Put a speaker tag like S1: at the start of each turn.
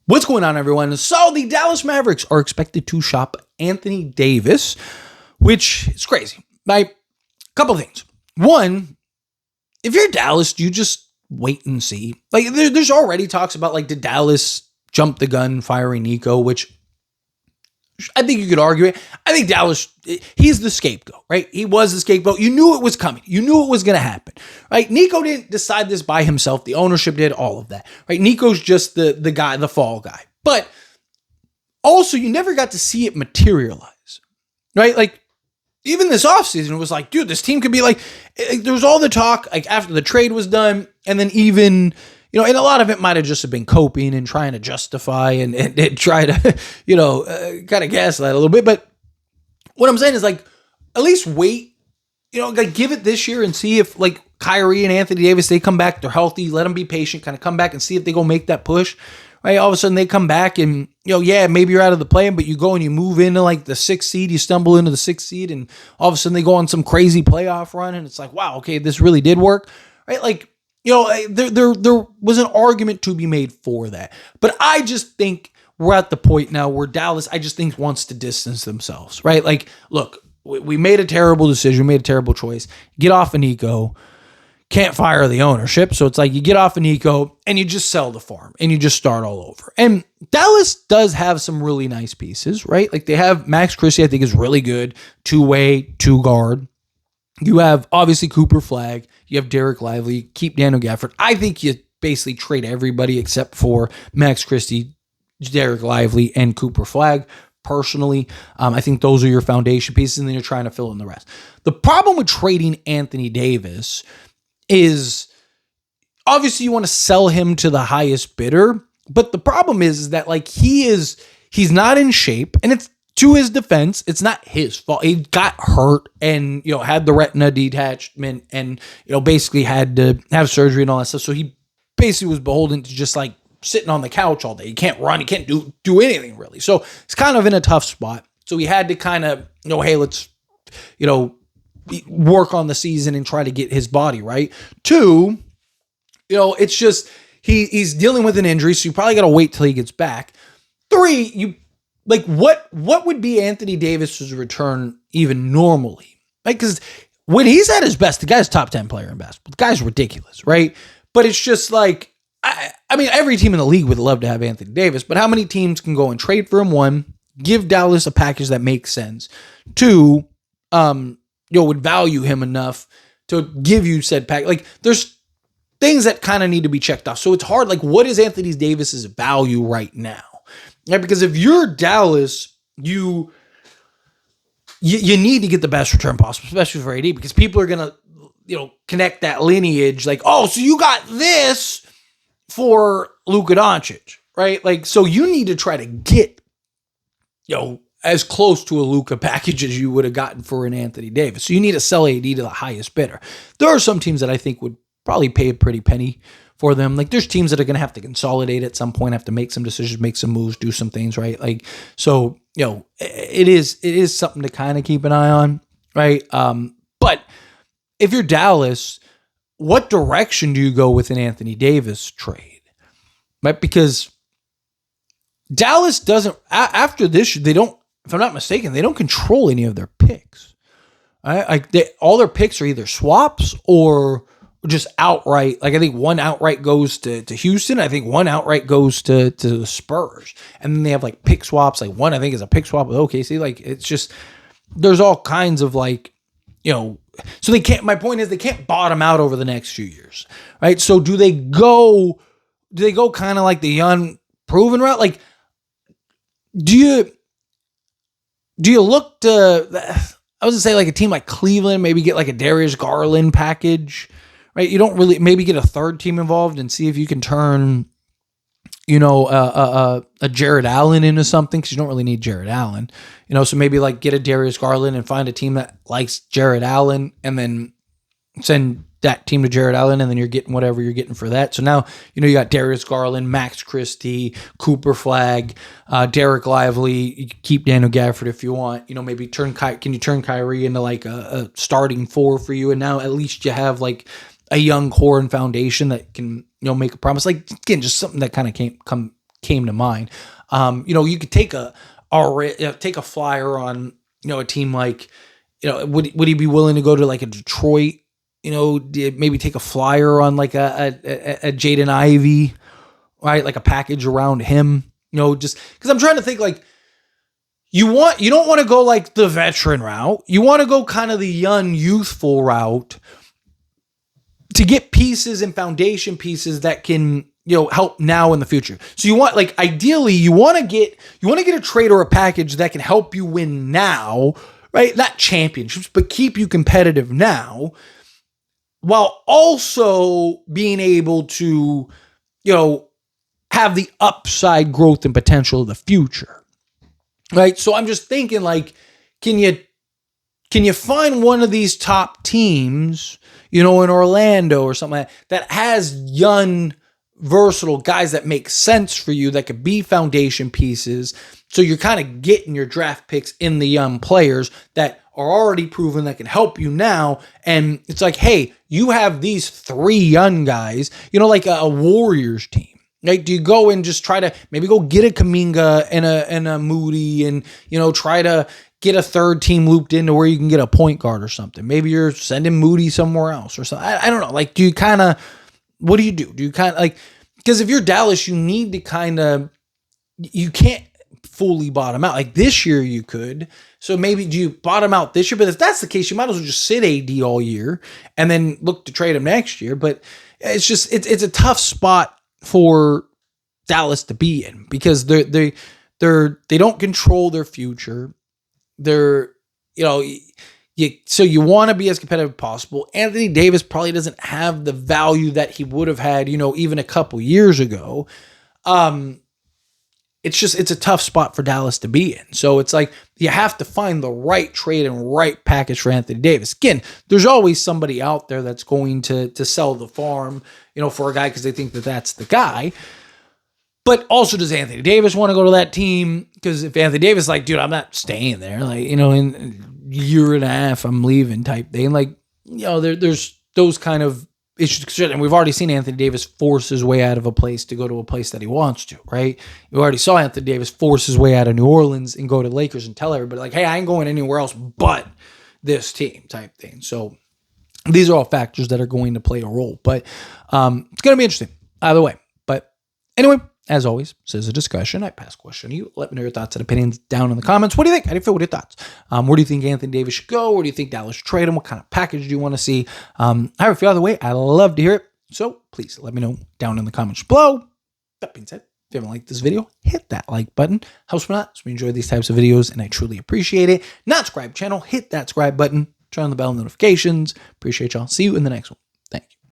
S1: What's going on, everyone? So the Dallas Mavericks are expected to shop Anthony Davis, which is crazy. Like, a couple things. One, if you're Dallas, do you just wait and see? Like, there's already talks about, like, did Dallas jump the gun firing Nico, which I think you could argue it. I think Dallas, he's the scapegoat, right? He was the scapegoat. You knew it was coming. You knew it was going to happen, right? Nico didn't decide this by himself. The ownership did all of that, right? Nico's just the guy, the fall guy. But also, you never got to see it materialize, right? Like, even this offseason, it was like, dude, this team could be like, there was all the talk, like, after the trade was done, and then even, you know, and a lot of it might have just been coping and trying to justify and try to, you know, kind of gaslight a little bit. But what I'm saying is, like, at least wait, you know, like, give it this year and see if, like, Kyrie and Anthony Davis, they come back, they're healthy, let them be patient, kind of come back and see if they go make that push, right? All of a sudden they come back and, you know, yeah, maybe you're out of the play, but you go and you move into, like, the 6th seed, you stumble into the 6th seed, and all of a sudden they go on some crazy playoff run, and it's like, wow, okay, this really did work, right? Like, you know, there was an argument to be made for that. But I just think we're at the point now where Dallas, I just think, wants to distance themselves, right? Like, look, we made a terrible decision, made a terrible choice. Get off of Nico. Can't fire the ownership. So it's like you get off of Nico and you just sell the farm and you just start all over. And Dallas does have some really nice pieces, right? Like, they have Max Christie, I think, is really good. Two-way, two-guard. You have, obviously, Cooper Flag. You have Derek Lively. Keep Daniel Gafford. I think you basically trade everybody except for Max Christie, Derek Lively, and Cooper Flag. Personally, I think those are your foundation pieces, and then you're trying to fill in the rest. The problem with trading Anthony Davis is, obviously, you want to sell him to the highest bidder, but the problem is that, like, he's not in shape, and it's, to his defense, it's not his fault. He got hurt and, you know, had the retina detachment and, you know, basically had to have surgery and all that stuff. So he basically was beholden to just, like, sitting on the couch all day. He can't run. He can't do anything, really. So it's kind of in a tough spot. So he had to kind of, you know, hey, let's, you know, work on the season and try to get his body right. Two, you know, it's just he's dealing with an injury, so you probably got to wait till he gets back. Three, like, what would be Anthony Davis's return even normally? Like, because when he's at his best, the guy's top 10 player in basketball. The guy's ridiculous, right? But it's just like, I mean, every team in the league would love to have Anthony Davis, but how many teams can go and trade for him? One, give Dallas a package that makes sense. Two, you know, would value him enough to give you said pack. Like, there's things that kind of need to be checked off. So it's hard. Like, what is Anthony Davis's value right now? Yeah, because if you're Dallas, you need to get the best return possible, especially for AD, because people are gonna, you know, connect that lineage. Like, oh, so you got this for Luka Doncic, right? Like, so you need to try to get, you know, as close to a Luka package as you would have gotten for an Anthony Davis. So you need to sell AD to the highest bidder. There are some teams that I think would probably pay a pretty penny for them. Like, there's teams that are going to have to consolidate at some point, have to make some decisions, make some moves, do some things, right? Like, so, you know, it is something to kind of keep an eye on, right? But if you're Dallas, what direction do you go with an Anthony Davis trade, right? Because Dallas doesn't, after this, they don't, if I'm not mistaken, they don't control any of their picks, right? Like, all their picks are either swaps or just outright. Like, I think one outright goes to Houston. I think one outright goes to the Spurs. And then they have, like, pick swaps. Like, one, I think, is a pick swap with OKC. Like, it's just, there's all kinds of, like, you know, so they can't, my point is, they can't bottom out over the next few years, right? So do they go kind of like the unproven route? Like, do you look to, I was gonna say, like, a team like Cleveland, maybe get like a Darius Garland package, right? You don't really, maybe get a third team involved and see if you can turn, you know, a Jared Allen into something, because you don't really need Jared Allen, you know. So maybe, like, get a Darius Garland and find a team that likes Jared Allen, and then send that team to Jared Allen, and then you're getting whatever you're getting for that. So now, you know, you got Darius Garland, Max Christie, Cooper Flag, Derek Lively. You can keep Daniel Gafford if you want. You know, maybe can you turn Kyrie into, like, a starting four for you? And now at least you have, like, a young core and foundation that can, you know, make a promise. Like, again, just something that kind of came to mind. You could take take a flyer on, a team like, would he be willing to go to like a Detroit, maybe take a flyer on like a Jaden Ivey, right? Like a package around him, just because I'm trying to think like, you don't want to go like the veteran route. You want to go kind of the young, youthful route to get pieces and foundation pieces that can, help now in the future. So you want, like, ideally you want to get a trade or a package that can help you win now, right? Not championships, but keep you competitive now, while also being able to, have the upside growth and potential of the future. Right. So I'm just thinking, like, can you find one of these top teams, in Orlando or something like that has young, versatile guys that make sense for you, that could be foundation pieces. So you're kind of getting your draft picks in the young players that are already proven that can help you now. And it's like, hey, you have these 3 young guys, like a Warriors team. Like, do you go and just try to maybe go get a Kuminga and a Moody and, try to get a third team looped into where you can get a point guard or something? Maybe you're sending Moody somewhere else or something. I don't know. Like, what do you do? Do you kind of like, because if you're Dallas, you need to you can't fully bottom out. Like this year you could. So maybe do you bottom out this year? But if that's the case, you might as well just sit AD all year and then look to trade him next year. But it's just, it's a tough spot for Dallas to be in because they don't control their future. So you want to be as competitive as possible. Anthony Davis probably doesn't have the value that he would have had, even a couple years ago. It's a tough spot for Dallas to be in. So it's like you have to find the right trade and right package for Anthony Davis. Again, there's always somebody out there that's going to sell the farm, for a guy because they think that that's the guy. But also, does Anthony Davis want to go to that team? Because if Anthony Davis is like, dude, I'm not staying there, like, in a year and a half, I'm leaving type thing. Like, there's those kind of issues. And we've already seen Anthony Davis force his way out of a place to go to a place that he wants to, right? We already saw Anthony Davis force his way out of New Orleans and go to Lakers and tell everybody, like, hey, I ain't going anywhere else but this team type thing. So these are all factors that are going to play a role. But it's going to be interesting either way. But anyway, as always, this is a discussion. I pass question to you. Let me know your thoughts and opinions down in the comments. What do you think? How do you feel? What are your thoughts? Where do you think Anthony Davis should go? Where do you think Dallas should trade him? What kind of package do you want to see? However you feel either way, I love to hear it. So please let me know down in the comments below. That being said, if you haven't liked this video, hit that like button. Helps me out. So we enjoy these types of videos and I truly appreciate it. Not subscribe channel, hit that subscribe button. Turn on the bell notifications. Appreciate y'all. See you in the next one.